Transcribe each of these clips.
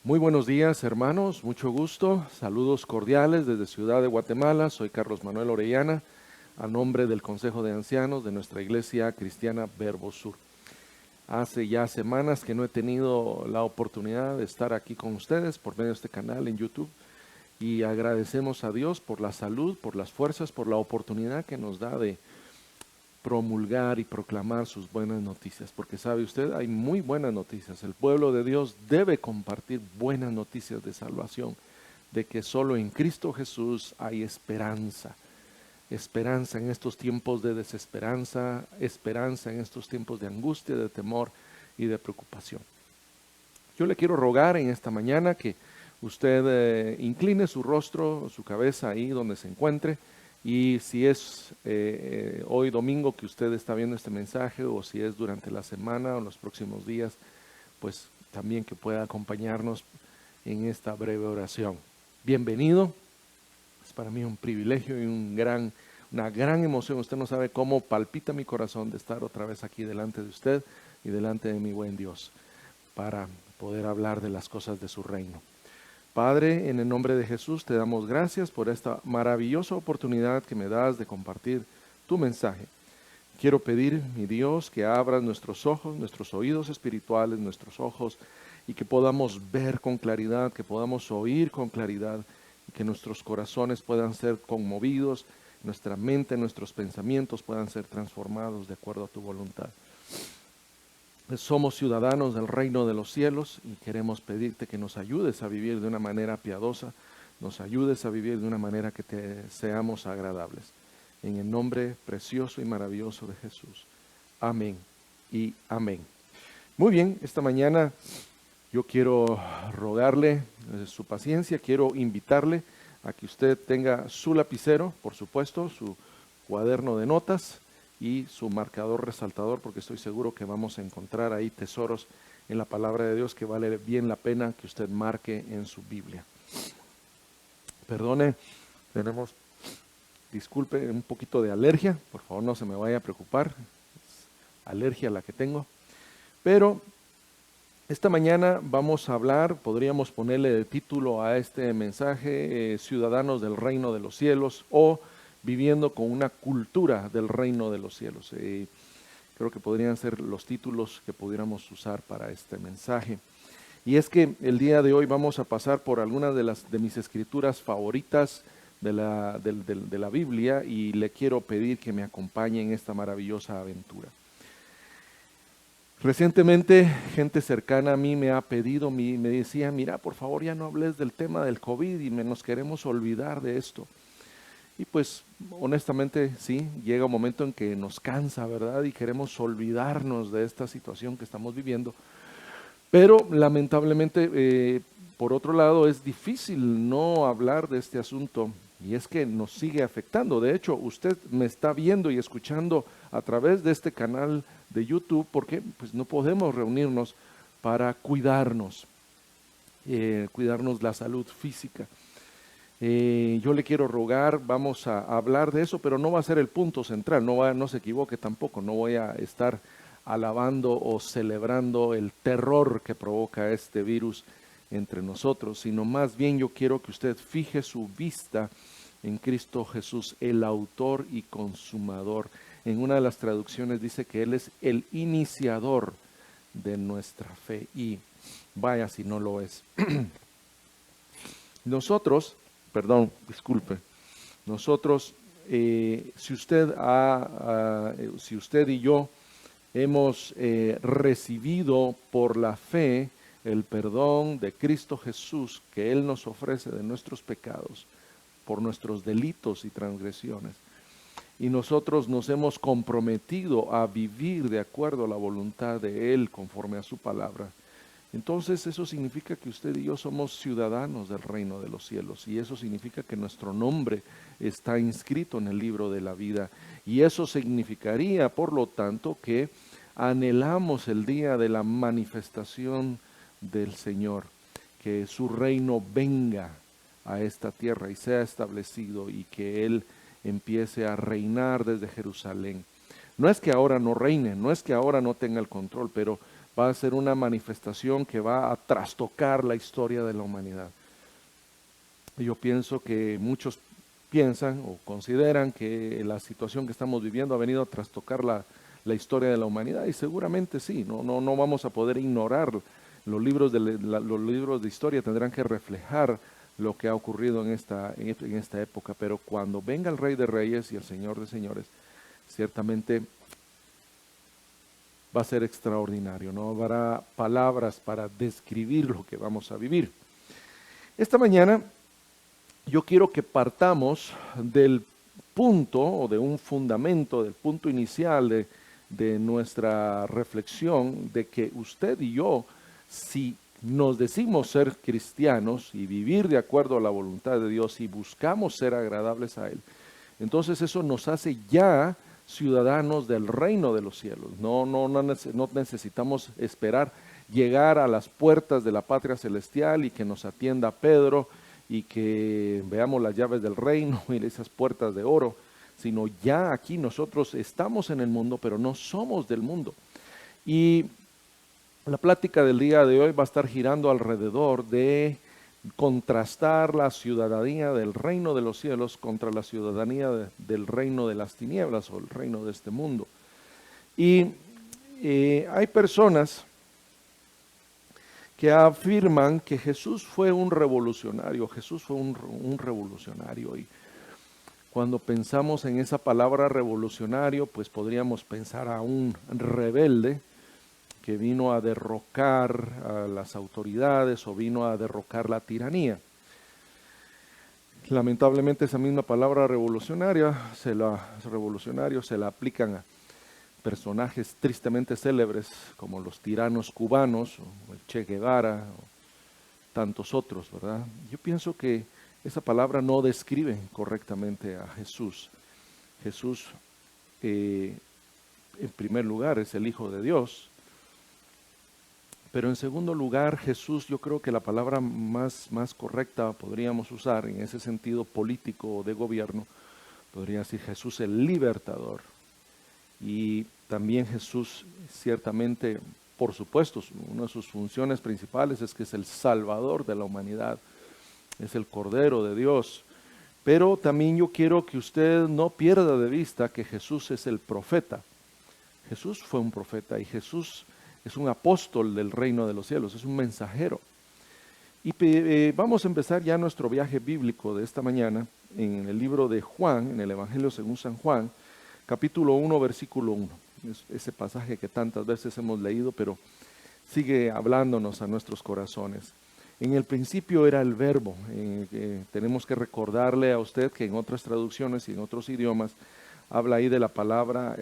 Muy buenos días, hermanos, mucho gusto. Saludos cordiales desde Ciudad de Guatemala. Soy Carlos Manuel Orellana, a nombre del Consejo de Ancianos de nuestra Iglesia Cristiana Verbo Sur. Hace ya semanas que no he tenido la oportunidad de estar aquí con ustedes por medio de este canal en YouTube y agradecemos a Dios por la salud, por las fuerzas, por la oportunidad que nos da de promulgar y proclamar sus buenas noticias, porque sabe usted, hay muy buenas noticias. El pueblo de Dios debe compartir buenas noticias de salvación, de que solo en Cristo Jesús hay esperanza. Esperanza en estos tiempos de desesperanza, esperanza en estos tiempos de angustia, de temor y de preocupación. Yo le quiero rogar en esta mañana que usted incline su rostro, su cabeza ahí donde se encuentre, y si es hoy domingo que usted está viendo este mensaje, o si es durante la semana o los próximos días, pues también que pueda acompañarnos en esta breve oración. Bienvenido, es para mí un privilegio y una gran emoción. Usted no sabe cómo palpita mi corazón de estar otra vez aquí delante de usted y delante de mi buen Dios, para poder hablar de las cosas de su reino. Padre, en el nombre de Jesús te damos gracias por esta maravillosa oportunidad que me das de compartir tu mensaje. Quiero pedir, mi Dios, que abras nuestros ojos, nuestros oídos espirituales, nuestros ojos, y que podamos ver con claridad, que podamos oír con claridad, y que nuestros corazones puedan ser conmovidos, nuestra mente, nuestros pensamientos puedan ser transformados de acuerdo a tu voluntad. Somos ciudadanos del reino de los cielos y queremos pedirte que nos ayudes a vivir de una manera piadosa, nos ayudes a vivir de una manera que te seamos agradables. En el nombre precioso y maravilloso de Jesús. Amén y amén. Muy bien, esta mañana yo quiero rogarle su paciencia, quiero invitarle a que usted tenga su lapicero, por supuesto, su cuaderno de notas y su marcador resaltador, porque estoy seguro que vamos a encontrar ahí tesoros en la palabra de Dios que vale bien la pena que usted marque en su Biblia. Perdone, disculpe, un poquito de alergia, por favor no se me vaya a preocupar, es alergia la que tengo, pero esta mañana vamos a hablar, podríamos ponerle de título a este mensaje, Ciudadanos del Reino de los Cielos, o Viviendo con una cultura del reino de los cielos. Creo que podrían ser los títulos que pudiéramos usar para este mensaje. Y es que el día de hoy vamos a pasar por algunas de mis escrituras favoritas de la Biblia, y le quiero pedir que me acompañe en esta maravillosa aventura. Recientemente, gente cercana a mí me ha pedido, me decía, mira, por favor ya no hables del tema del COVID y nos queremos olvidar de esto. Y pues honestamente sí, llega un momento en que nos cansa, ¿verdad? Y queremos olvidarnos de esta situación que estamos viviendo. Pero lamentablemente, por otro lado, es difícil no hablar de este asunto, y es que nos sigue afectando. De hecho, usted me está viendo y escuchando a través de este canal de YouTube porque pues no podemos reunirnos para cuidarnos la salud física. Yo le quiero rogar, vamos a hablar de eso, pero no va a ser el punto central, no se equivoque tampoco, no voy a estar alabando o celebrando el terror que provoca este virus entre nosotros, sino más bien yo quiero que usted fije su vista en Cristo Jesús, el autor y consumador. En una de las traducciones dice que Él es el iniciador de nuestra fe, y vaya si no lo es. Nosotros, si usted y yo hemos recibido por la fe el perdón de Cristo Jesús que Él nos ofrece de nuestros pecados, por nuestros delitos y transgresiones, y nosotros nos hemos comprometido a vivir de acuerdo a la voluntad de Él conforme a su palabra, entonces eso significa que usted y yo somos ciudadanos del reino de los cielos, y eso significa que nuestro nombre está inscrito en el libro de la vida, y eso significaría, por lo tanto, que anhelamos el día de la manifestación del Señor, que su reino venga a esta tierra y sea establecido, y que Él empiece a reinar desde Jerusalén. No es que ahora no reine, no es que ahora no tenga el control, pero va a ser una manifestación que va a trastocar la historia de la humanidad. Yo pienso que muchos piensan o consideran que la situación que estamos viviendo ha venido a trastocar la historia de la humanidad, y seguramente sí. No vamos a poder ignorar. Los libros de historia tendrán que reflejar lo que ha ocurrido en esta época, pero cuando venga el Rey de Reyes y el Señor de Señores, ciertamente va a ser extraordinario. No habrá palabras para describir lo que vamos a vivir. Esta mañana yo quiero que partamos del punto o de un fundamento, del punto inicial de nuestra reflexión, de que usted y yo, si nos decimos ser cristianos y vivir de acuerdo a la voluntad de Dios y buscamos ser agradables a Él, entonces eso nos hace ya ciudadanos del reino de los cielos. No necesitamos esperar llegar a las puertas de la patria celestial y que nos atienda Pedro y que veamos las llaves del reino y esas puertas de oro, sino ya aquí nosotros estamos en el mundo, pero no somos del mundo. Y la plática del día de hoy va a estar girando alrededor de contrastar la ciudadanía del reino de los cielos contra la ciudadanía del reino de las tinieblas o el reino de este mundo. Y hay personas que afirman que Jesús fue un revolucionario. Jesús fue un revolucionario, y cuando pensamos en esa palabra revolucionario, pues podríamos pensar a un rebelde que vino a derrocar a las autoridades o vino a derrocar la tiranía. Lamentablemente esa misma palabra revolucionario se la aplican a personajes tristemente célebres como los tiranos cubanos o el Che Guevara o tantos otros, ¿verdad? Yo pienso que esa palabra no describe correctamente a Jesús. Jesús, en primer lugar, es el Hijo de Dios, pero en segundo lugar, Jesús, yo creo que la palabra más correcta podríamos usar en ese sentido político o de gobierno, podría decir Jesús el libertador. Y también Jesús, ciertamente, por supuesto, una de sus funciones principales es que es el Salvador de la humanidad, es el Cordero de Dios. Pero también yo quiero que usted no pierda de vista que Jesús es el profeta. Jesús fue un profeta y Jesús es un apóstol del reino de los cielos, es un mensajero. Y vamos a empezar ya nuestro viaje bíblico de esta mañana en el libro de Juan, en el Evangelio según San Juan, capítulo 1, versículo 1. Es ese pasaje que tantas veces hemos leído, pero sigue hablándonos a nuestros corazones. En el principio era el verbo. Tenemos que recordarle a usted que en otras traducciones y en otros idiomas habla ahí de la palabra,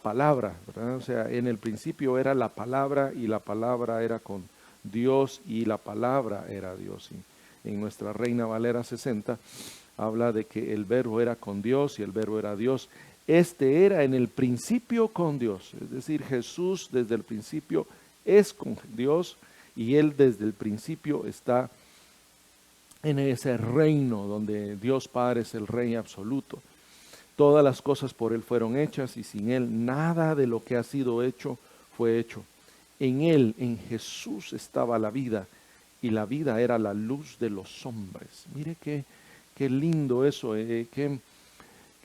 palabra, ¿verdad? O sea, en el principio era la palabra y la palabra era con Dios y la palabra era Dios. Y en nuestra Reina Valera 60 habla de que el verbo era con Dios y el verbo era Dios. Este era en el principio con Dios, es decir, Jesús desde el principio es con Dios y Él desde el principio está en ese reino donde Dios Padre es el Rey absoluto. Todas las cosas por Él fueron hechas y sin Él nada de lo que ha sido hecho fue hecho. En Él, en Jesús estaba la vida y la vida era la luz de los hombres. Mire qué lindo eso,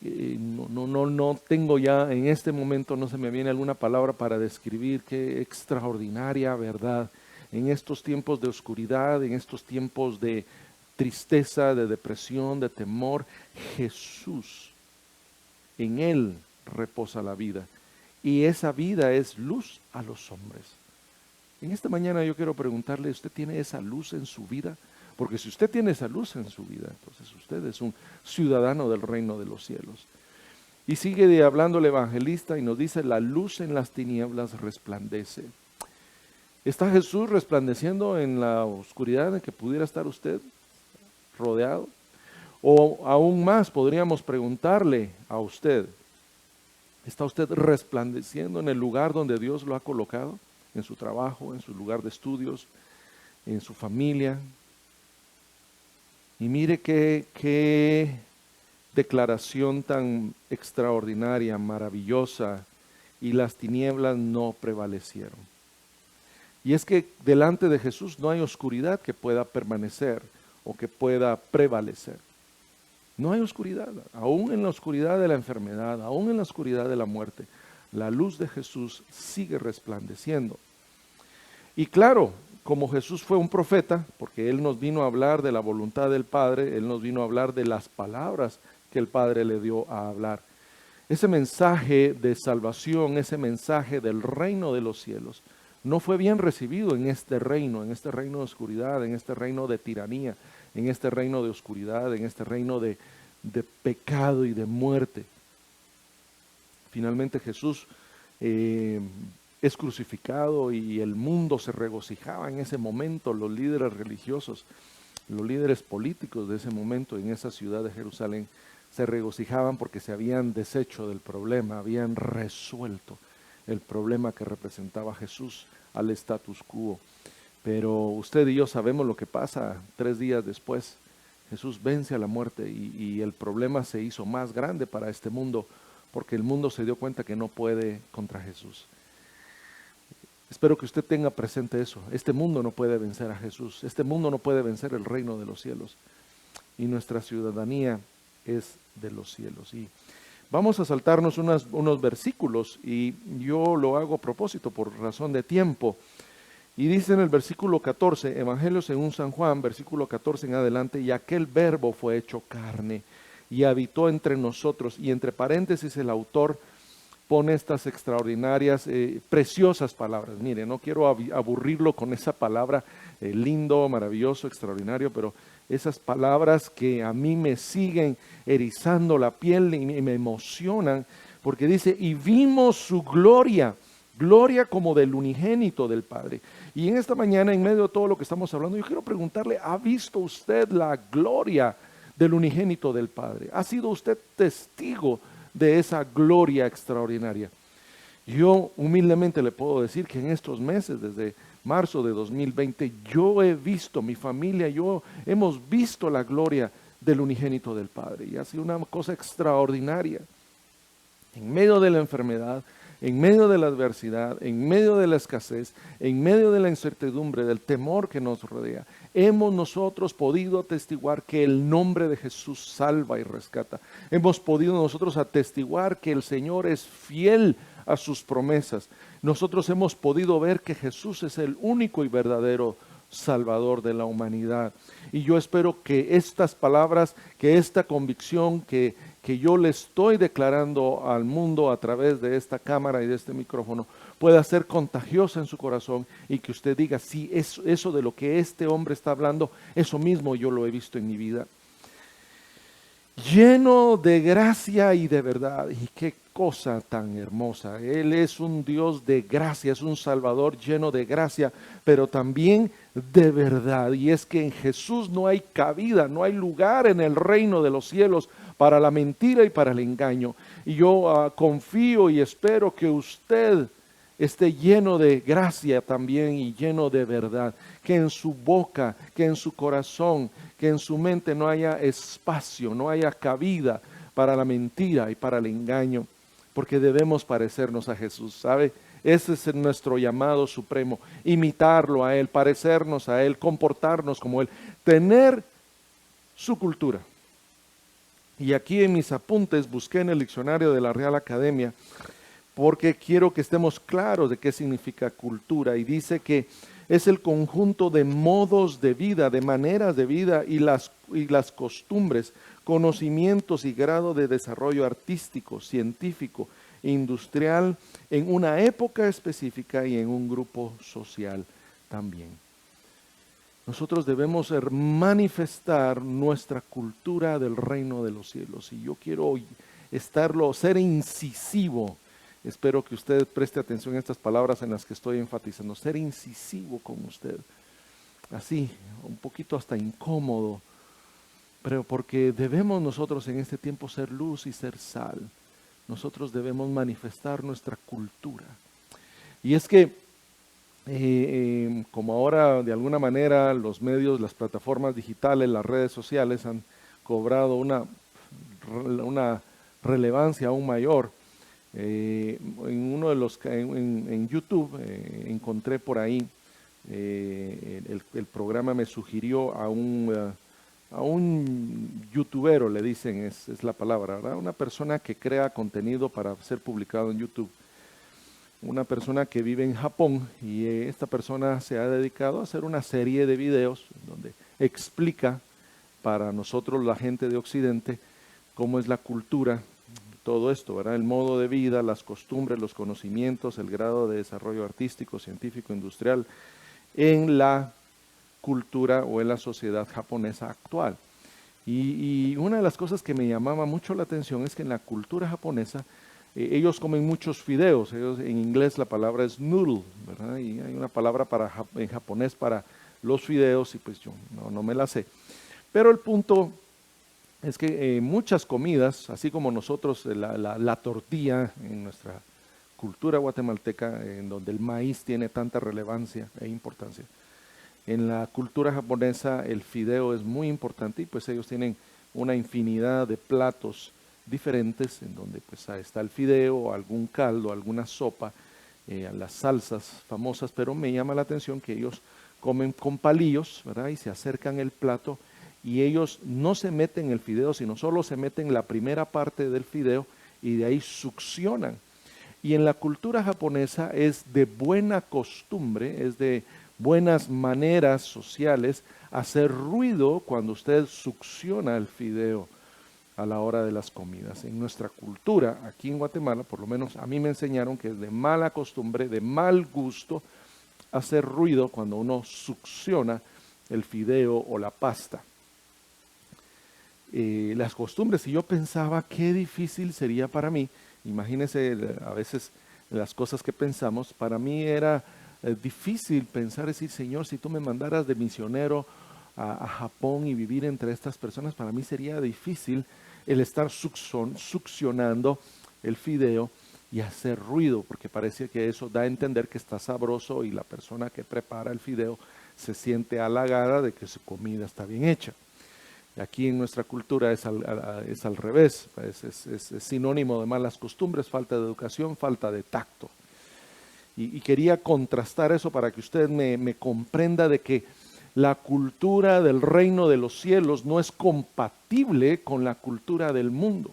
no tengo ya en este momento, no se me viene alguna palabra para describir qué extraordinaria verdad. En estos tiempos de oscuridad, en estos tiempos de tristeza, de depresión, de temor, Jesús, en Él reposa la vida. Y esa vida es luz a los hombres. En esta mañana yo quiero preguntarle, ¿usted tiene esa luz en su vida? Porque si usted tiene esa luz en su vida, entonces usted es un ciudadano del reino de los cielos. Y sigue hablando el evangelista y nos dice, la luz en las tinieblas resplandece. ¿Está Jesús resplandeciendo en la oscuridad en que pudiera estar usted rodeado? O aún más podríamos preguntarle a usted, ¿está usted resplandeciendo en el lugar donde Dios lo ha colocado? En su trabajo, en su lugar de estudios, en su familia. Y mire qué declaración tan extraordinaria, maravillosa, y las tinieblas no prevalecieron. Y es que delante de Jesús no hay oscuridad que pueda permanecer o que pueda prevalecer. No hay oscuridad, aún en la oscuridad de la enfermedad, aún en la oscuridad de la muerte, la luz de Jesús sigue resplandeciendo. Y claro, como Jesús fue un profeta, porque Él nos vino a hablar de la voluntad del Padre, Él nos vino a hablar de las palabras que el Padre le dio a hablar. Ese mensaje de salvación, ese mensaje del reino de los cielos, no fue bien recibido en este reino de oscuridad, en este reino de tiranía, en este reino de oscuridad, en este reino de pecado y de muerte. Finalmente Jesús es crucificado y el mundo se regocijaba en ese momento, los líderes religiosos, los líderes políticos de ese momento en esa ciudad de Jerusalén se regocijaban porque se habían deshecho del problema, habían resuelto el problema que representaba Jesús al status quo. Pero usted y yo sabemos lo que pasa 3 días después. Jesús vence a la muerte y el problema se hizo más grande para este mundo porque el mundo se dio cuenta que no puede contra Jesús. Espero que usted tenga presente eso. Este mundo no puede vencer a Jesús. Este mundo no puede vencer el reino de los cielos. Y nuestra ciudadanía es de los cielos. Y vamos a saltarnos unos versículos y yo lo hago a propósito por razón de tiempo. Y dice en el versículo 14, Evangelio según San Juan, versículo 14 en adelante, y aquel verbo fue hecho carne y habitó entre nosotros. Y entre paréntesis el autor pone estas extraordinarias, preciosas palabras. Mire, no quiero aburrirlo con esa palabra lindo, maravilloso, extraordinario, pero esas palabras que a mí me siguen erizando la piel y me emocionan, porque dice, y vimos su gloria, gloria como del unigénito del Padre. Y en esta mañana, en medio de todo lo que estamos hablando, yo quiero preguntarle, ¿ha visto usted la gloria del unigénito del Padre? ¿Ha sido usted testigo de esa gloria extraordinaria? Yo humildemente le puedo decir que en estos meses, desde marzo de 2020, yo he visto, mi familia, yo hemos visto la gloria del unigénito del Padre. Y ha sido una cosa extraordinaria. En medio de la enfermedad, en medio de la adversidad, en medio de la escasez, en medio de la incertidumbre, del temor que nos rodea, hemos nosotros podido atestiguar que el nombre de Jesús salva y rescata. Hemos podido nosotros atestiguar que el Señor es fiel a sus promesas. Nosotros hemos podido ver que Jesús es el único y verdadero Salvador de la humanidad. Y yo espero que estas palabras, que esta convicción que yo le estoy declarando al mundo a través de esta cámara y de este micrófono pueda ser contagiosa en su corazón y que usted diga, sí, eso de lo que este hombre está hablando, eso mismo yo lo he visto en mi vida. Lleno de gracia y de verdad. Y qué cosa tan hermosa. Él es un Dios de gracia, es un Salvador lleno de gracia, pero también de verdad. Y es que en Jesús no hay cabida, no hay lugar en el reino de los cielos para la mentira y para el engaño. Y yo confío y espero que usted esté lleno de gracia también y lleno de verdad, que en su boca, que en su corazón, que en su mente no haya espacio, no haya cabida para la mentira y para el engaño, porque debemos parecernos a Jesús, ¿sabe? Ese es nuestro llamado supremo, imitarlo a Él, parecernos a Él, comportarnos como Él, tener su cultura. Y aquí en mis apuntes busqué en el diccionario de la Real Academia, porque quiero que estemos claros de qué significa cultura, y dice que es el conjunto de modos de vida, de maneras de vida y las costumbres, conocimientos y grado de desarrollo artístico, científico, industrial en una época específica y en un grupo social también. Nosotros debemos manifestar nuestra cultura del reino de los cielos, y yo quiero ser incisivo. Espero que usted preste atención a estas palabras en las que estoy enfatizando. Ser incisivo con usted. Así, un poquito hasta incómodo. Pero porque debemos nosotros en este tiempo ser luz y ser sal. Nosotros debemos manifestar nuestra cultura. Y es que, como ahora de alguna manera los medios, las plataformas digitales, las redes sociales han cobrado una relevancia aún mayor, en YouTube encontré por ahí El programa me sugirió a un youtubero, le dicen, es la palabra, ¿verdad? Una persona que crea contenido para ser publicado en YouTube. Una persona que vive en Japón y esta persona se ha dedicado a hacer una serie de videos donde explica para nosotros, la gente de Occidente, cómo es la cultura, todo esto, ¿verdad? El modo de vida, las costumbres, los conocimientos, el grado de desarrollo artístico, científico, industrial en la cultura o en la sociedad japonesa actual. Y una de las cosas que me llamaba mucho la atención es que en la cultura japonesa ellos comen muchos fideos. En inglés la palabra es noodle, ¿verdad? Y hay una palabra en japonés para los fideos y pues yo no me la sé. Pero el punto es que muchas comidas, así como nosotros la tortilla en nuestra cultura guatemalteca, en donde el maíz tiene tanta relevancia e importancia, en la cultura japonesa el fideo es muy importante y pues ellos tienen una infinidad de platos diferentes en donde pues está el fideo, algún caldo, alguna sopa, las salsas famosas, pero me llama la atención que ellos comen con palillos, ¿verdad? Y se acercan el plato y ellos no se meten el fideo, sino solo se meten la primera parte del fideo y de ahí succionan. Y en la cultura japonesa es de buena costumbre, es de buenas maneras sociales hacer ruido cuando usted succiona el fideo a la hora de las comidas. En nuestra cultura, aquí en Guatemala, por lo menos a mí me enseñaron que es de mala costumbre, de mal gusto, hacer ruido cuando uno succiona el fideo o la pasta. Las costumbres, y yo pensaba qué difícil sería para mí, imagínense a veces las cosas que pensamos, para mí era difícil pensar, decir, Señor, si tú me mandaras de misionero a Japón y vivir entre estas personas, para mí sería difícil el estar succionando el fideo y hacer ruido, porque parece que eso da a entender que está sabroso y la persona que prepara el fideo se siente halagada de que su comida está bien hecha. Aquí en nuestra cultura es al revés, es sinónimo de malas costumbres, falta de educación, falta de tacto. Y quería contrastar eso para que usted me comprenda de que la cultura del reino de los cielos no es compatible con la cultura del mundo.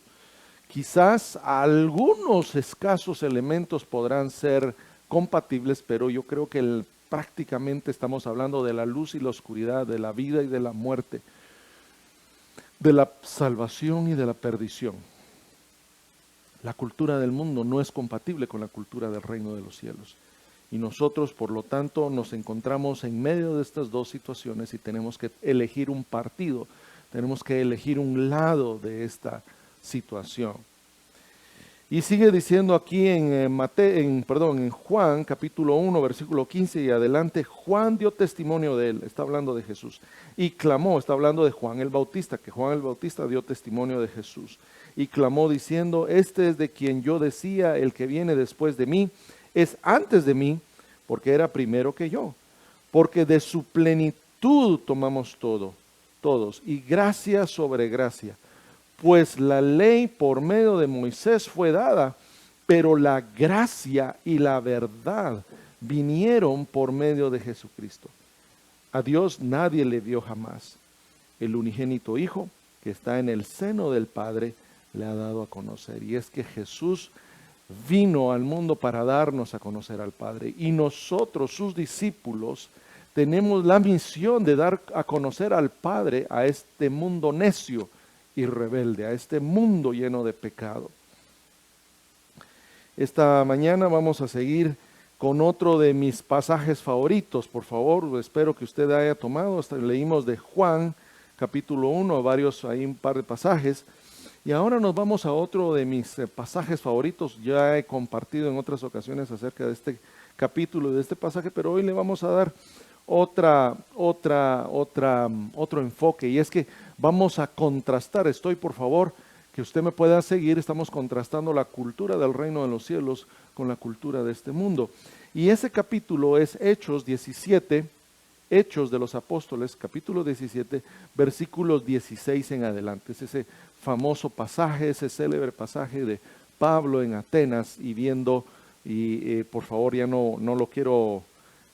Quizás algunos escasos elementos podrán ser compatibles, pero yo creo que prácticamente estamos hablando de la luz y la oscuridad, de la vida y de la muerte, de la salvación y de la perdición. La cultura del mundo no es compatible con la cultura del reino de los cielos. Y nosotros, por lo tanto, nos encontramos en medio de estas dos situaciones y tenemos que elegir un partido, tenemos que elegir un lado de esta situación. Y sigue diciendo aquí en Juan capítulo 1, versículo 15 y adelante, Juan dio testimonio de él, está hablando de Jesús, y clamó, está hablando de Juan el Bautista, que Juan el Bautista dio testimonio de Jesús, y clamó diciendo, este es de quien yo decía, el que viene después de mí, es antes de mí, porque era primero que yo, porque de su plenitud tomamos todos, y gracia sobre gracia. Pues la ley por medio de Moisés fue dada, pero la gracia y la verdad vinieron por medio de Jesucristo. A Dios nadie le vio jamás. El unigénito Hijo, que está en el seno del Padre, le ha dado a conocer. Y es que Jesús vino al mundo para darnos a conocer al Padre. Y nosotros, sus discípulos, tenemos la misión de dar a conocer al Padre a este mundo necio y rebelde, a este mundo lleno de pecado. Esta mañana vamos a seguir con otro de mis pasajes favoritos. Por favor, espero que usted haya tomado. Leímos de Juan, capítulo 1, hay un par de pasajes. Y ahora nos vamos a otro de mis pasajes favoritos. Ya he compartido en otras ocasiones acerca de este capítulo, de este pasaje, pero hoy le vamos a dar otro enfoque, y es que vamos a contrastar, por favor, que usted me pueda seguir, estamos contrastando la cultura del reino de los cielos con la cultura de este mundo. Y ese capítulo es Hechos 17, Hechos de los Apóstoles, capítulo 17, versículos 16 en adelante. Es ese famoso pasaje, ese célebre pasaje de Pablo en Atenas y por favor ya no lo quiero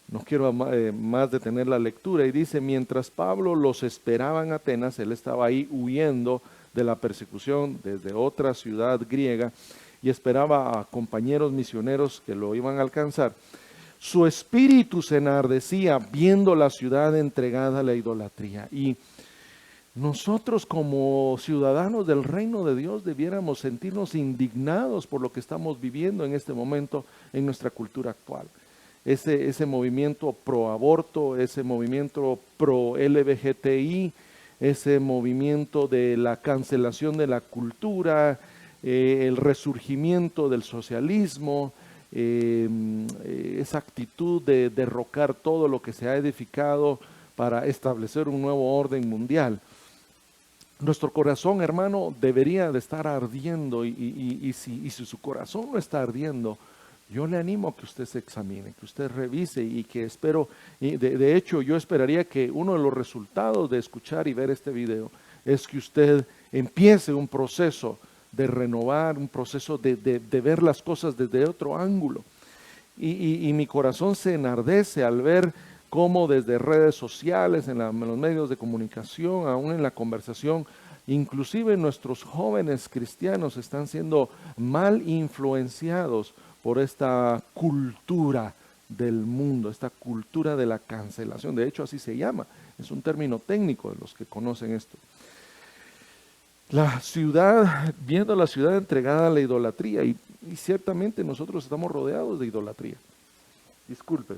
No quiero más detener la lectura. Y dice, mientras Pablo los esperaba en Atenas, él estaba ahí huyendo de la persecución desde otra ciudad griega y esperaba a compañeros misioneros que lo iban a alcanzar. Su espíritu se enardecía viendo la ciudad entregada a la idolatría. Y nosotros como ciudadanos del reino de Dios debiéramos sentirnos indignados por lo que estamos viviendo en este momento en nuestra cultura actual. Ese movimiento pro aborto, ese movimiento pro LGBTI, ese movimiento de la cancelación de la cultura, el resurgimiento del socialismo, esa actitud de derrocar todo lo que se ha edificado para establecer un nuevo orden mundial. Nuestro corazón, hermano, debería de estar ardiendo y si su corazón no está ardiendo, yo le animo a que usted se examine, que usted revise y que espero, y de hecho yo esperaría que uno de los resultados de escuchar y ver este video es que usted empiece un proceso de renovar, un proceso de ver las cosas desde otro ángulo. Y mi corazón se enardece al ver cómo desde redes sociales, en los medios de comunicación, aún en la conversación, inclusive nuestros jóvenes cristianos están siendo mal influenciados por esta cultura del mundo, esta cultura de la cancelación. De hecho, así se llama, es un término técnico de los que conocen esto. La ciudad, viendo la ciudad entregada a la idolatría, y ciertamente nosotros estamos rodeados de idolatría. Disculpe.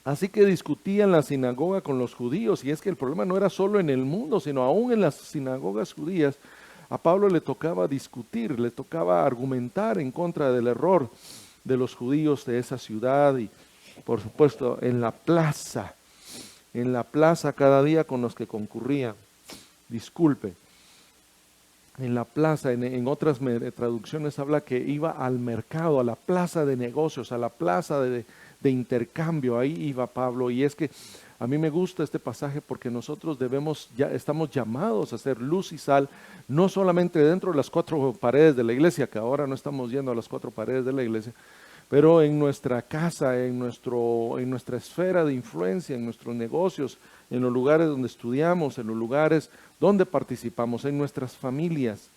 Así que discutía en la sinagoga con los judíos, y es que el problema no era solo en el mundo, sino aún en las sinagogas judías. A Pablo le tocaba discutir, le tocaba argumentar en contra del error de los judíos de esa ciudad y, por supuesto, en la plaza cada día con los que concurrían. Disculpe, en la plaza, en otras traducciones habla que iba al mercado, a la plaza de negocios, a la plaza de intercambio, ahí iba Pablo. Y es que a mí me gusta este pasaje porque nosotros estamos llamados a ser luz y sal, no solamente dentro de las cuatro paredes de la iglesia, que ahora no estamos yendo a las cuatro paredes de la iglesia, pero en nuestra casa, en nuestra esfera de influencia, en nuestros negocios, en los lugares donde estudiamos, en los lugares donde participamos, en nuestras familias.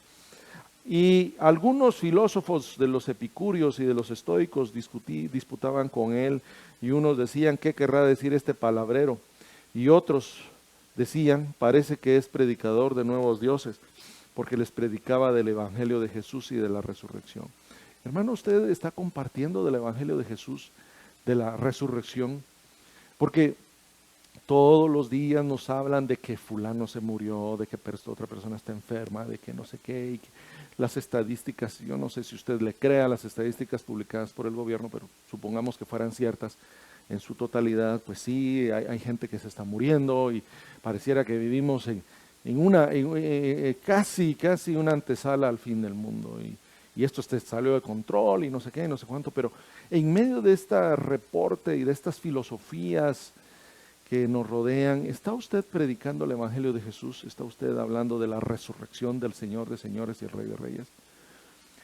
Y algunos filósofos de los epicúreos y de los estoicos disputaban con él, y unos decían, ¿qué querrá decir este palabrero? Y otros decían, parece que es predicador de nuevos dioses, porque les predicaba del evangelio de Jesús y de la resurrección. Hermano, usted está compartiendo del evangelio de Jesús, de la resurrección, porque todos los días nos hablan de que fulano se murió, de que otra persona está enferma, de que no sé qué, y que las estadísticas, yo no sé si usted le crea las estadísticas publicadas por el gobierno, pero supongamos que fueran ciertas en su totalidad, pues sí, hay gente que se está muriendo y pareciera que vivimos casi una antesala al fin del mundo, y esto salió de control y no sé qué, no sé cuánto, pero en medio de este reporte y de estas filosofías que nos rodean, ¿está usted predicando el evangelio de Jesús? ¿Está usted hablando de la resurrección del Señor de señores y el Rey de reyes?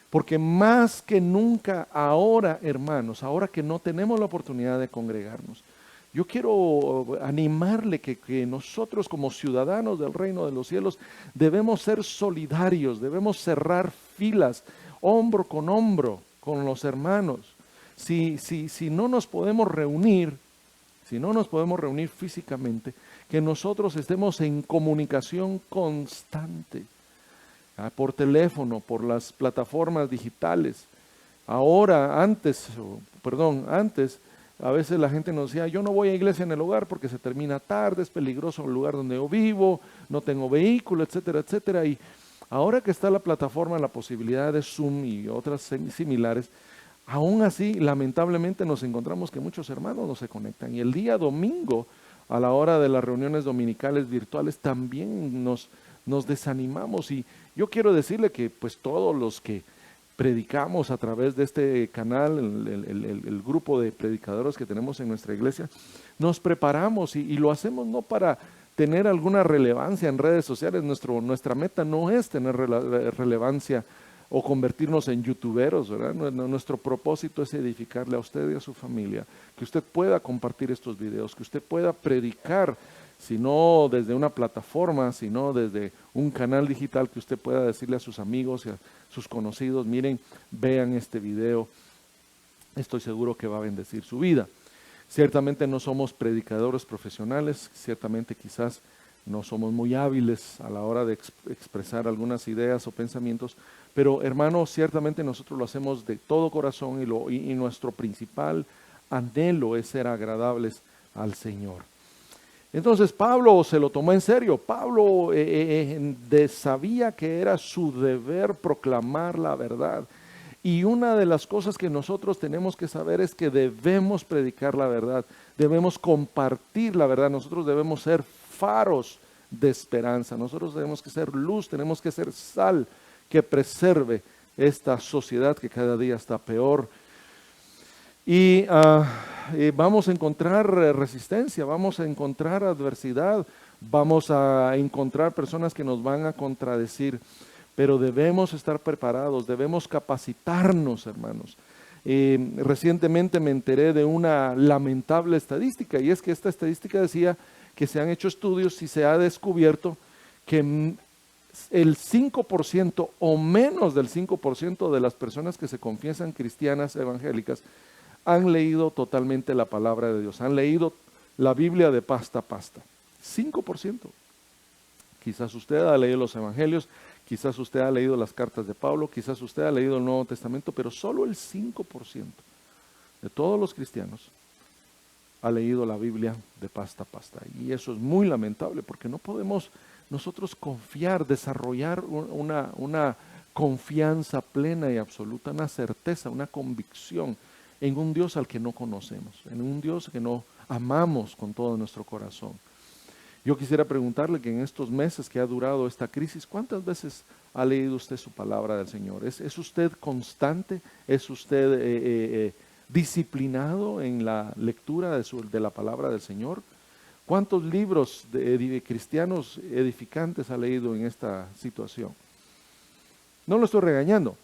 Porque más que nunca ahora, hermanos, ahora que no tenemos la oportunidad de congregarnos, yo quiero animarle que nosotros como ciudadanos del reino de los cielos debemos ser solidarios, debemos cerrar filas, hombro con los hermanos. Si no nos podemos reunir, físicamente, que nosotros estemos en comunicación constante, por teléfono, por las plataformas digitales. Antes, a veces la gente nos decía, yo no voy a iglesia en el hogar porque se termina tarde, es peligroso el lugar donde yo vivo, no tengo vehículo, etcétera, etcétera. Y ahora que está la plataforma, la posibilidad de Zoom y otras similares, aún así, lamentablemente nos encontramos que muchos hermanos no se conectan. Y el día domingo, a la hora de las reuniones dominicales virtuales, también nos desanimamos. Y yo quiero decirle que pues todos los que predicamos a través de este canal, el grupo de predicadores que tenemos en nuestra iglesia, nos preparamos y lo hacemos no para tener alguna relevancia en redes sociales. Nuestra meta no es tener relevancia o convertirnos en youtuberos, ¿verdad? Nuestro propósito es edificarle a usted y a su familia, que usted pueda compartir estos videos, que usted pueda predicar, si no desde una plataforma, sino desde un canal digital, que usted pueda decirle a sus amigos y a sus conocidos, miren, vean este video, estoy seguro que va a bendecir su vida. Ciertamente no somos predicadores profesionales, ciertamente quizás no somos muy hábiles a la hora de expresar algunas ideas o pensamientos, pero hermano, ciertamente nosotros lo hacemos de todo corazón y nuestro principal anhelo es ser agradables al Señor. Entonces Pablo se lo tomó en serio. Pablo sabía que era su deber proclamar la verdad. Y una de las cosas que nosotros tenemos que saber es que debemos predicar la verdad, debemos compartir la verdad, nosotros debemos ser faros de esperanza, nosotros tenemos que ser luz, tenemos que ser sal que preserve esta sociedad que cada día está peor. Y vamos a encontrar resistencia, vamos a encontrar adversidad, vamos a encontrar personas que nos van a contradecir, pero debemos estar preparados, debemos capacitarnos, hermanos. Recientemente me enteré de una lamentable estadística, y es que esta estadística decía que se han hecho estudios y se ha descubierto que el 5% o menos del 5% de las personas que se confiesan cristianas evangélicas han leído totalmente la palabra de Dios, han leído la Biblia de pasta a pasta. 5%. Quizás usted ha leído los evangelios, quizás usted ha leído las cartas de Pablo, quizás usted ha leído el Nuevo Testamento, pero solo el 5% de todos los cristianos ha leído la Biblia de pasta a pasta. Y eso es muy lamentable porque no podemos nosotros confiar, desarrollar una confianza plena y absoluta, una certeza, una convicción en un Dios al que no conocemos, en un Dios que no amamos con todo nuestro corazón. Yo quisiera preguntarle que en estos meses que ha durado esta crisis, ¿cuántas veces ha leído usted su palabra del Señor? ¿Es usted constante? ¿Es usted disciplinado en la lectura de la palabra del Señor? ¿Cuántos libros de cristianos edificantes ha leído en esta situación? No lo estoy regañando.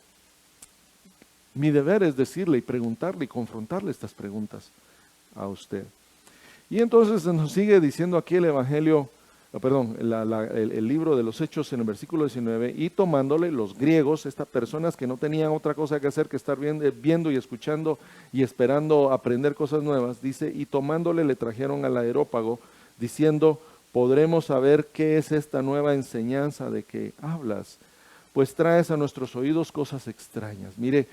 Mi deber es decirle y preguntarle y confrontarle estas preguntas a usted. Y entonces nos sigue diciendo aquí el Evangelio, el libro de los Hechos en el versículo 19, y tomándole los griegos, estas personas que no tenían otra cosa que hacer que estar viendo y escuchando y esperando aprender cosas nuevas, dice, y tomándole le trajeron al Areópago, diciendo, ¿podremos saber qué es esta nueva enseñanza de que hablas? Pues traes a nuestros oídos cosas extrañas. Mire,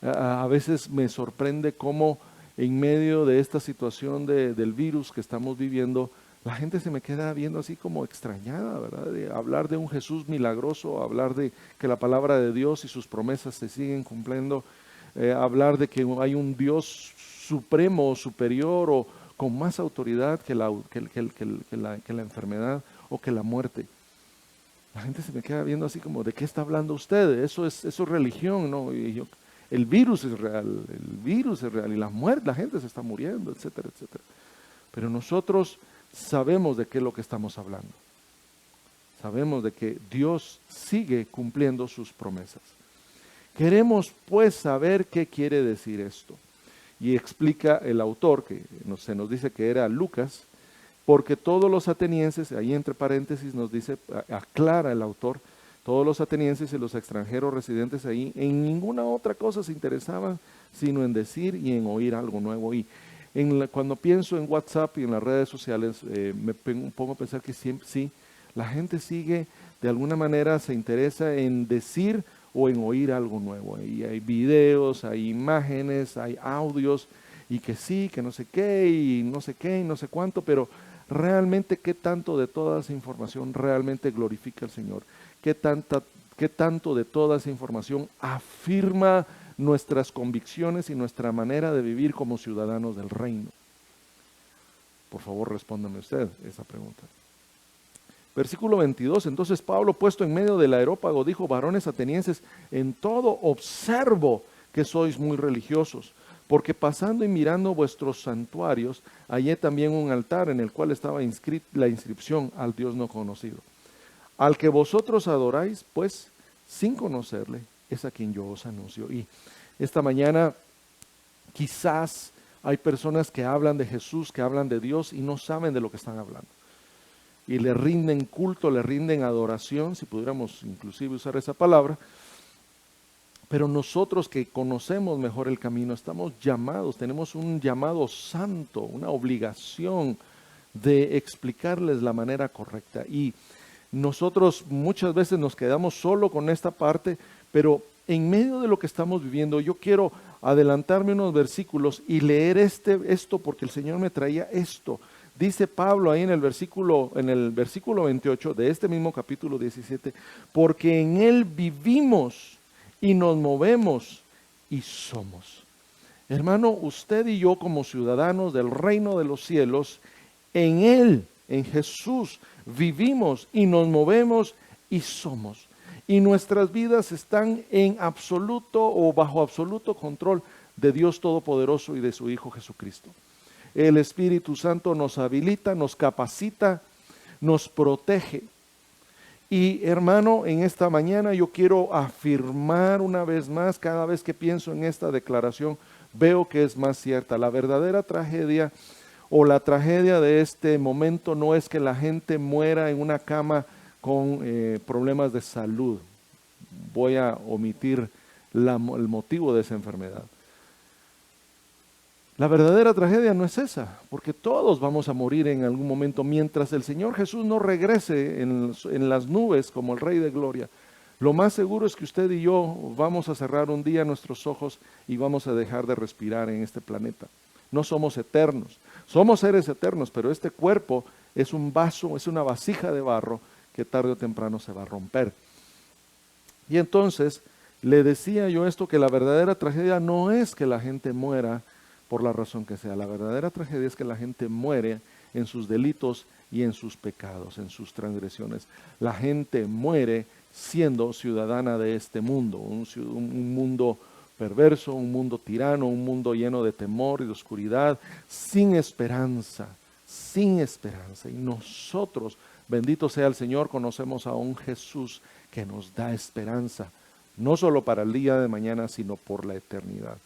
a veces me sorprende cómo en medio de esta situación del virus que estamos viviendo, la gente se me queda viendo así como extrañada, ¿verdad? De hablar de un Jesús milagroso, hablar de que la palabra de Dios y sus promesas se siguen cumpliendo, hablar de que hay un Dios supremo, superior o con más autoridad que la enfermedad o que la muerte. La gente se me queda viendo así como, ¿de qué está hablando usted? Eso es religión, ¿no? El virus es real y la gente se está muriendo, etcétera, etcétera. Pero nosotros sabemos de qué es lo que estamos hablando. Sabemos de que Dios sigue cumpliendo sus promesas. Queremos pues saber qué quiere decir esto. Y explica el autor, que se nos dice que era Lucas, porque todos los atenienses, ahí entre paréntesis nos dice, aclara el autor, todos los atenienses y los extranjeros residentes ahí, en ninguna otra cosa se interesaban, sino en decir y en oír algo nuevo. Y cuando pienso en WhatsApp y en las redes sociales, me pongo a pensar que siempre, sí, la gente sigue, de alguna manera se interesa en decir o en oír algo nuevo. Y hay videos, hay imágenes, hay audios, y que sí, que no sé qué, y no sé qué, y no sé cuánto, pero realmente qué tanto de toda esa información realmente glorifica al Señor. ¿Qué tanto de toda esa información afirma nuestras convicciones y nuestra manera de vivir como ciudadanos del reino? Por favor, respóndame usted esa pregunta. Versículo 22, entonces Pablo, puesto en medio del Areópago, dijo, varones atenienses, en todo observo que sois muy religiosos, porque pasando y mirando vuestros santuarios, hallé también un altar en el cual estaba la inscripción al Dios no conocido. Al que vosotros adoráis, pues, sin conocerle, es a quien yo os anuncio. Y esta mañana quizás hay personas que hablan de Jesús, que hablan de Dios y no saben de lo que están hablando. Y le rinden culto, le rinden adoración, si pudiéramos inclusive usar esa palabra. Pero nosotros que conocemos mejor el camino, estamos llamados, tenemos un llamado santo, una obligación de explicarles la manera correcta. Y nosotros muchas veces nos quedamos solo con esta parte, pero en medio de lo que estamos viviendo, yo quiero adelantarme unos versículos y leer esto porque el Señor me traía esto. Dice Pablo ahí en el versículo 28 de este mismo capítulo 17, porque en Él vivimos y nos movemos y somos. Hermano, usted y yo como ciudadanos del reino de los cielos, en Él, en Jesús, vivimos y nos movemos y somos. Y nuestras vidas están en absoluto o bajo absoluto control de Dios Todopoderoso y de su Hijo Jesucristo. El Espíritu Santo nos habilita, nos capacita, nos protege. Y hermano, en esta mañana yo quiero afirmar una vez más, cada vez que pienso en esta declaración, veo que es más cierta. La verdadera tragedia o la tragedia de este momento no es que la gente muera en una cama con problemas de salud. Voy a omitir el motivo de esa enfermedad. La verdadera tragedia no es esa, porque todos vamos a morir en algún momento mientras el Señor Jesús no regrese en las nubes como el Rey de Gloria. Lo más seguro es que usted y yo vamos a cerrar un día nuestros ojos y vamos a dejar de respirar en este planeta. No somos eternos, somos seres eternos, pero este cuerpo es un vaso, es una vasija de barro que tarde o temprano se va a romper. Y entonces le decía yo esto, que la verdadera tragedia no es que la gente muera por la razón que sea. La verdadera tragedia es que la gente muere en sus delitos y en sus pecados, en sus transgresiones. La gente muere siendo ciudadana de este mundo, un mundo perverso, un mundo tirano, un mundo lleno de temor y de oscuridad, sin esperanza, sin esperanza. Y nosotros, bendito sea el Señor, conocemos a un Jesús que nos da esperanza, no solo para el día de mañana, sino por la eternidad.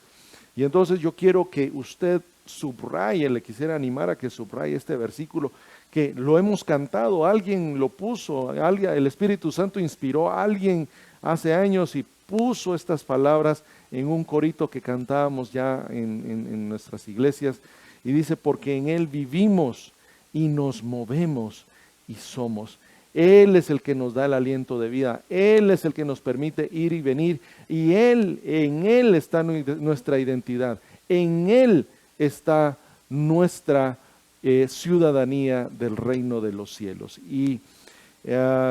Y entonces yo quiero que usted subraye, le quisiera animar a que subraye este versículo, que lo hemos cantado, alguien lo puso, el Espíritu Santo inspiró a alguien hace años y puso estas palabras en un corito que cantábamos ya en nuestras iglesias, y dice, porque en Él vivimos y nos movemos y somos. Él es el que nos da el aliento de vida, Él es el que nos permite ir y venir, y en Él está nuestra identidad, en Él está nuestra ciudadanía del reino de los cielos. Y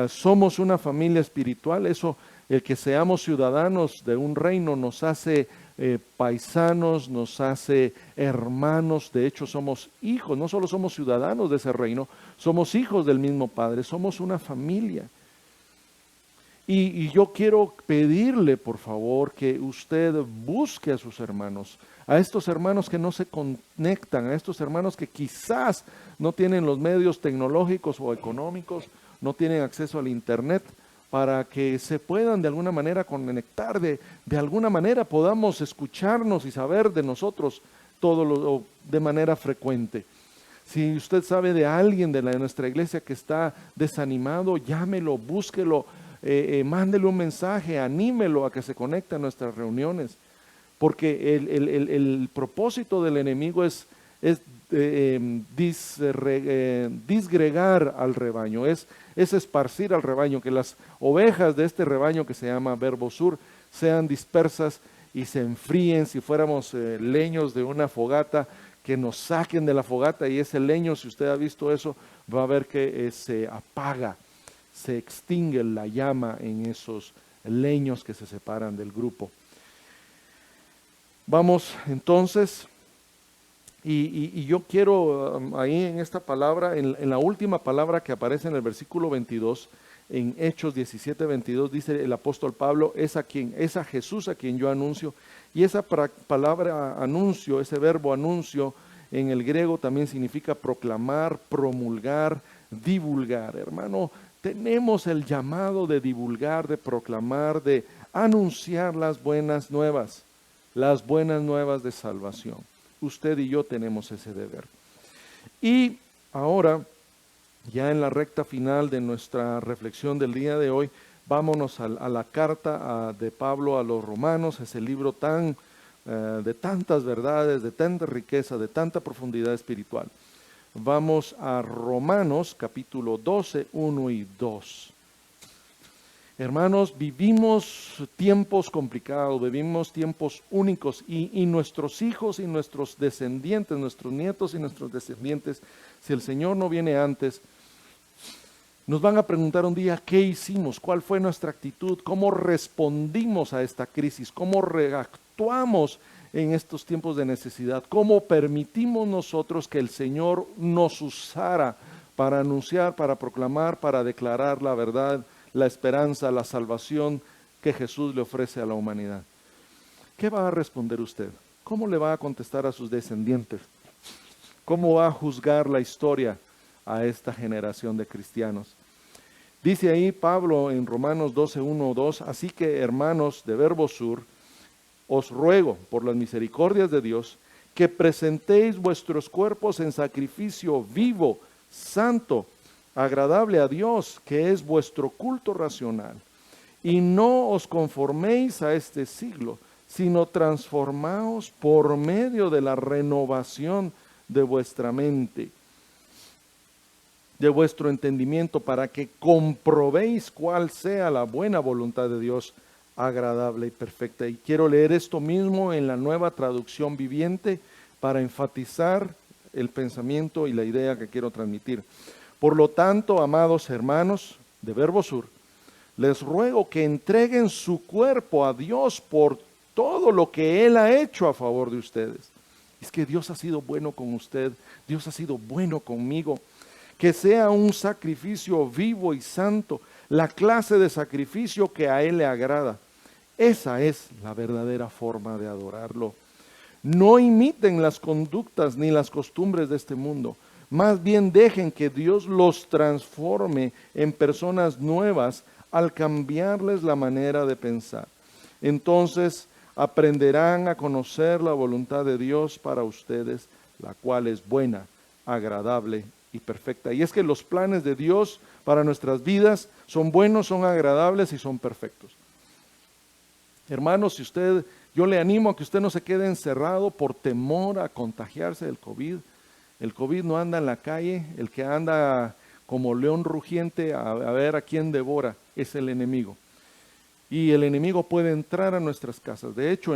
somos una familia espiritual, eso, el que seamos ciudadanos de un reino nos hace paisanos, nos hace hermanos. De hecho somos hijos, no solo somos ciudadanos de ese reino, somos hijos del mismo Padre, somos una familia. Y yo quiero pedirle por favor que usted busque a sus hermanos, a estos hermanos que no se conectan, a estos hermanos que quizás no tienen los medios tecnológicos o económicos, no tienen acceso al internet, para que se puedan de alguna manera conectar, de alguna manera podamos escucharnos y saber de nosotros todo de manera frecuente. Si usted sabe de alguien de nuestra iglesia que está desanimado, llámelo, búsquelo, mándele un mensaje, anímelo a que se conecte a nuestras reuniones, porque el propósito del enemigo es disgregar al rebaño, es esparcir al rebaño, que las ovejas de este rebaño que se llama Verbo Sur sean dispersas y se enfríen. Si fuéramos leños de una fogata, que nos saquen de la fogata, y ese leño, si usted ha visto eso, va a ver que se apaga, se extingue la llama en esos leños que se separan del grupo. Vamos entonces, y yo quiero ahí en esta palabra, en la última palabra que aparece en el versículo 22, en Hechos 17, 22, dice el apóstol Pablo, es a Jesús a quien yo anuncio. Y esa palabra anuncio, ese verbo anuncio, en el griego también significa proclamar, promulgar, divulgar. Hermano, tenemos el llamado de divulgar, de proclamar, de anunciar las buenas nuevas de salvación. Usted y yo tenemos ese deber. Y ahora, ya en la recta final de nuestra reflexión del día de hoy, vámonos a la carta de Pablo a los Romanos, ese libro de tantas verdades, de tanta riqueza, de tanta profundidad espiritual. Vamos a Romanos capítulo 12, 1 y 2. Hermanos, vivimos tiempos complicados, vivimos tiempos únicos y nuestros hijos y nuestros descendientes, nuestros nietos y nuestros descendientes, si el Señor no viene antes, nos van a preguntar un día qué hicimos, cuál fue nuestra actitud, cómo respondimos a esta crisis, cómo reactuamos en estos tiempos de necesidad, cómo permitimos nosotros que el Señor nos usara para anunciar, para proclamar, para declarar la verdad, la esperanza, la salvación que Jesús le ofrece a la humanidad. ¿Qué va a responder usted? ¿Cómo le va a contestar a sus descendientes? ¿Cómo va a juzgar la historia a esta generación de cristianos? Dice ahí Pablo en Romanos 12, 1, 2, así que hermanos de Verbo Sur, os ruego por las misericordias de Dios que presentéis vuestros cuerpos en sacrificio vivo, santo, agradable a Dios, que es vuestro culto racional. Y no os conforméis a este siglo, sino transformaos por medio de la renovación de vuestra mente, de vuestro entendimiento, para que comprobéis cuál sea la buena voluntad de Dios, agradable y perfecta. Y quiero leer esto mismo en la Nueva Traducción Viviente para enfatizar el pensamiento y la idea que quiero transmitir. Por lo tanto, amados hermanos de Verbo Sur, les ruego que entreguen su cuerpo a Dios por todo lo que Él ha hecho a favor de ustedes. Es que Dios ha sido bueno con usted, Dios ha sido bueno conmigo. Que sea un sacrificio vivo y santo, la clase de sacrificio que a Él le agrada. Esa es la verdadera forma de adorarlo. No imiten las conductas ni las costumbres de este mundo. Más bien dejen que Dios los transforme en personas nuevas al cambiarles la manera de pensar. Entonces aprenderán a conocer la voluntad de Dios para ustedes, la cual es buena, agradable y perfecta. Y es que los planes de Dios para nuestras vidas son buenos, son agradables y son perfectos. Hermanos, yo le animo a que usted no se quede encerrado por temor a contagiarse del COVID. El COVID no anda en la calle, el que anda como león rugiente a ver a quién devora es el enemigo. Y el enemigo puede entrar a nuestras casas. De hecho,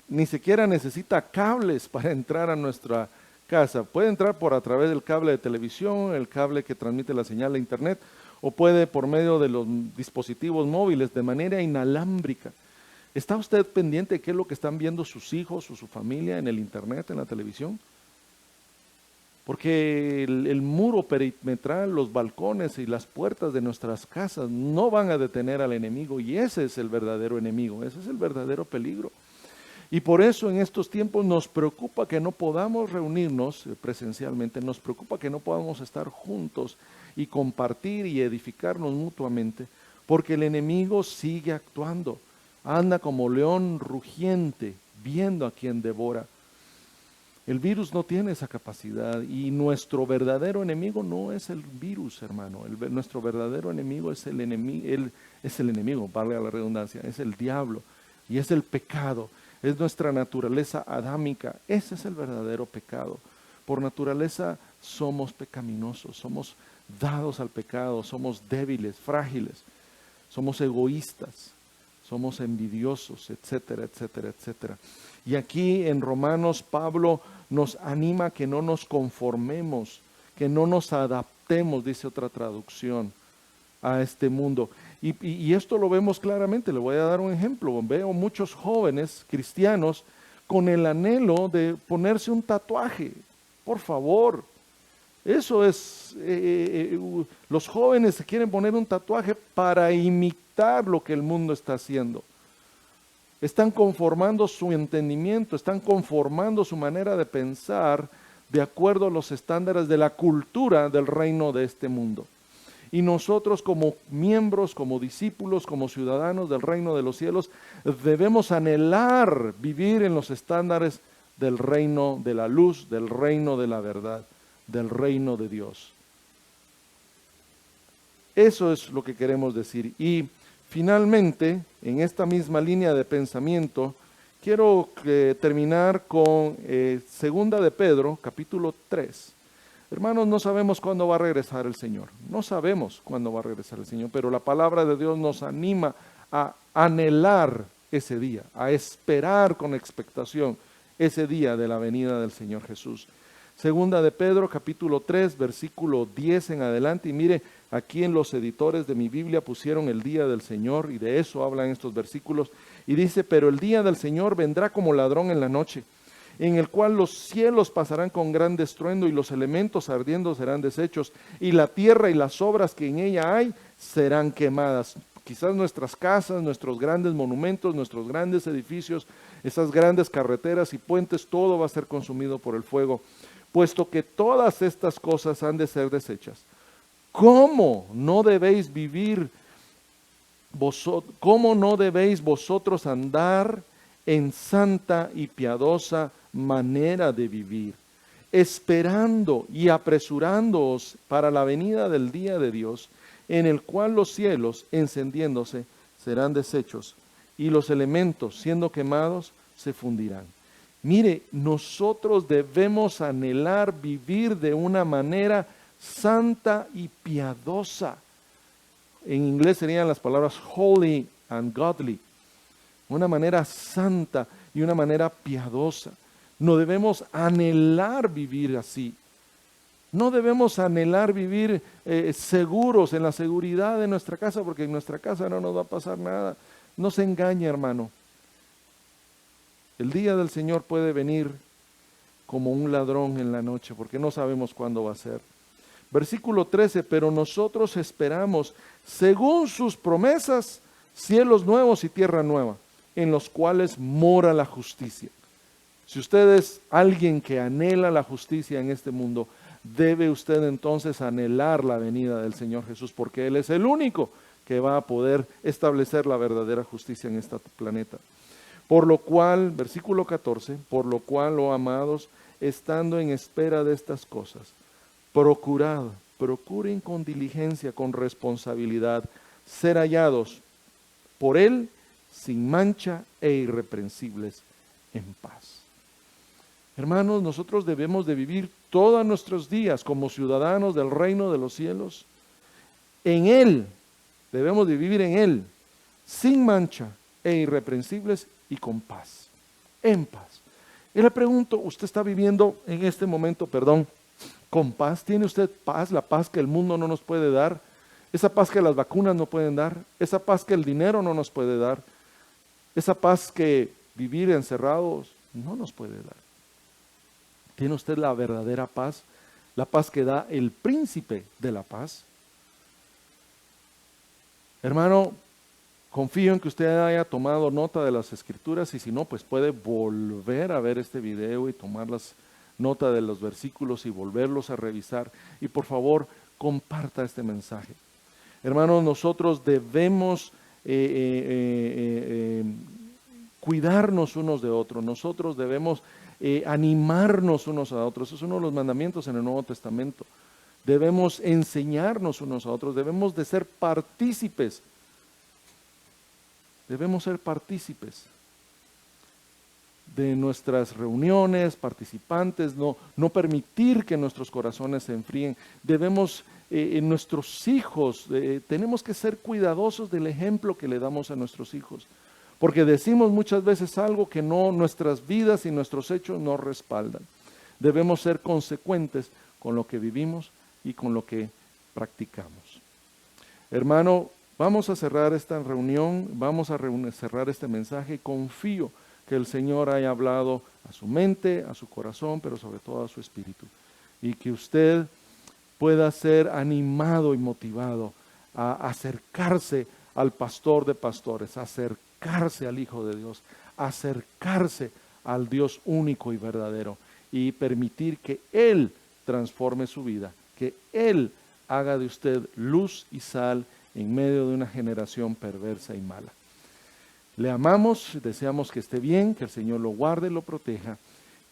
ni siquiera necesita cables para entrar a nuestra casa. Puede entrar a través del cable de televisión, el cable que transmite la señal de internet, o puede por medio de los dispositivos móviles de manera inalámbrica. ¿Está usted pendiente de qué es lo que están viendo sus hijos o su familia en el internet, en la televisión? Porque el muro perimetral, los balcones y las puertas de nuestras casas no van a detener al enemigo, y ese es el verdadero enemigo, ese es el verdadero peligro. Y por eso en estos tiempos nos preocupa que no podamos reunirnos presencialmente, nos preocupa que no podamos estar juntos y compartir y edificarnos mutuamente, porque el enemigo sigue actuando, anda como león rugiente, viendo a quien devora. El virus no tiene esa capacidad, y nuestro verdadero enemigo no es el virus, hermano. Nuestro verdadero enemigo es el enemigo, valga la redundancia, es el diablo y es el pecado, es nuestra naturaleza adámica. Ese es el verdadero pecado. Por naturaleza somos pecaminosos, somos dados al pecado, somos débiles, frágiles, somos egoístas, somos envidiosos, etcétera, etcétera, etcétera. Y aquí en Romanos Pablo nos anima a que no nos conformemos, que no nos adaptemos, dice otra traducción, a este mundo. Y esto lo vemos claramente. Le voy a dar un ejemplo. Veo muchos jóvenes cristianos con el anhelo de ponerse un tatuaje. Por favor, eso es, los jóvenes se quieren poner un tatuaje para imitar lo que el mundo está haciendo. Están conformando su entendimiento, están conformando su manera de pensar de acuerdo a los estándares de la cultura del reino de este mundo. Y nosotros como miembros, como discípulos, como ciudadanos del reino de los cielos, debemos anhelar vivir en los estándares del reino de la luz, del reino de la verdad, del reino de Dios. Eso es lo que queremos decir. Y finalmente, en esta misma línea de pensamiento, quiero terminar con Segunda de Pedro, capítulo 3. Hermanos, no sabemos cuándo va a regresar el Señor. No sabemos cuándo va a regresar el Señor, pero la palabra de Dios nos anima a anhelar ese día, a esperar con expectación ese día de la venida del Señor Jesús. Segunda de Pedro, capítulo 3, versículo 10 en adelante. Y mire, aquí en los editores de mi Biblia pusieron el día del Señor, y de eso hablan estos versículos. Y dice, pero el día del Señor vendrá como ladrón en la noche, en el cual los cielos pasarán con gran estruendo, y los elementos ardiendo serán deshechos, y la tierra y las obras que en ella hay serán quemadas. Quizás nuestras casas, nuestros grandes monumentos, nuestros grandes edificios, esas grandes carreteras y puentes, todo va a ser consumido por el fuego, puesto que todas estas cosas han de ser deshechas. ¿Cómo no debéis vosotros andar en santa y piadosa manera de vivir, esperando y apresurándoos para la venida del día de Dios, en el cual los cielos, encendiéndose, serán deshechos, y los elementos, siendo quemados, se fundirán? Mire, nosotros debemos anhelar vivir de una manera santa y piadosa. En inglés serían las palabras holy and godly. Una manera santa y una manera piadosa. No debemos anhelar vivir así. No debemos anhelar vivir seguros en la seguridad de nuestra casa, porque en nuestra casa no nos va a pasar nada. No se engañe, hermano. El día del Señor puede venir como un ladrón en la noche, porque no sabemos cuándo va a ser. Versículo 13, pero nosotros esperamos, según sus promesas, cielos nuevos y tierra nueva, en los cuales mora la justicia. Si usted es alguien que anhela la justicia en este mundo, debe usted entonces anhelar la venida del Señor Jesús, porque Él es el único que va a poder establecer la verdadera justicia en este planeta. Por lo cual, versículo 14, por lo cual, oh amados, estando en espera de estas cosas, procuren con diligencia, con responsabilidad, ser hallados por Él sin mancha e irreprensibles en paz. Hermanos, nosotros debemos de vivir todos nuestros días como ciudadanos del reino de los cielos. En Él, debemos de vivir en Él, sin mancha e irreprensibles y con paz, en paz. Y le pregunto, ¿usted está viviendo en este momento, con paz? ¿Tiene usted paz, la paz que el mundo no nos puede dar? Esa paz que las vacunas no pueden dar, esa paz que el dinero no nos puede dar, esa paz que vivir encerrados no nos puede dar. ¿Tiene usted la verdadera paz? La paz que da el príncipe de la paz. Hermano, confío en que usted haya tomado nota de las escrituras, y si no, pues puede volver a ver este video y tomar nota de los versículos y volverlos a revisar. Y por favor, comparta este mensaje. Hermanos, nosotros debemos cuidarnos unos de otros. Nosotros debemos animarnos unos a otros. Eso es uno de los mandamientos en el Nuevo Testamento. Debemos enseñarnos unos a otros. Debemos de ser partícipes. Debemos ser partícipes de nuestras reuniones, participantes, no permitir que nuestros corazones se enfríen. Debemos, nuestros hijos, tenemos que ser cuidadosos del ejemplo que le damos a nuestros hijos, porque decimos muchas veces algo que nuestras vidas y nuestros hechos no respaldan. Debemos ser consecuentes con lo que vivimos y con lo que practicamos. Hermano, vamos a cerrar esta reunión, vamos a cerrar este mensaje. Confío que el Señor haya hablado a su mente, a su corazón, pero sobre todo a su espíritu. Y que usted pueda ser animado y motivado a acercarse al pastor de pastores, a acercarse al Hijo de Dios, a acercarse al Dios único y verdadero, y permitir que Él transforme su vida, que Él haga de usted luz y sal en medio de una generación perversa y mala. Le amamos, deseamos que esté bien, que el Señor lo guarde, lo proteja,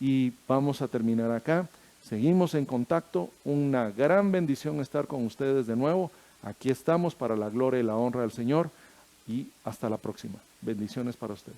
y vamos a terminar acá. Seguimos en contacto, una gran bendición estar con ustedes de nuevo. Aquí estamos para la gloria y la honra del Señor, y hasta la próxima. Bendiciones para usted.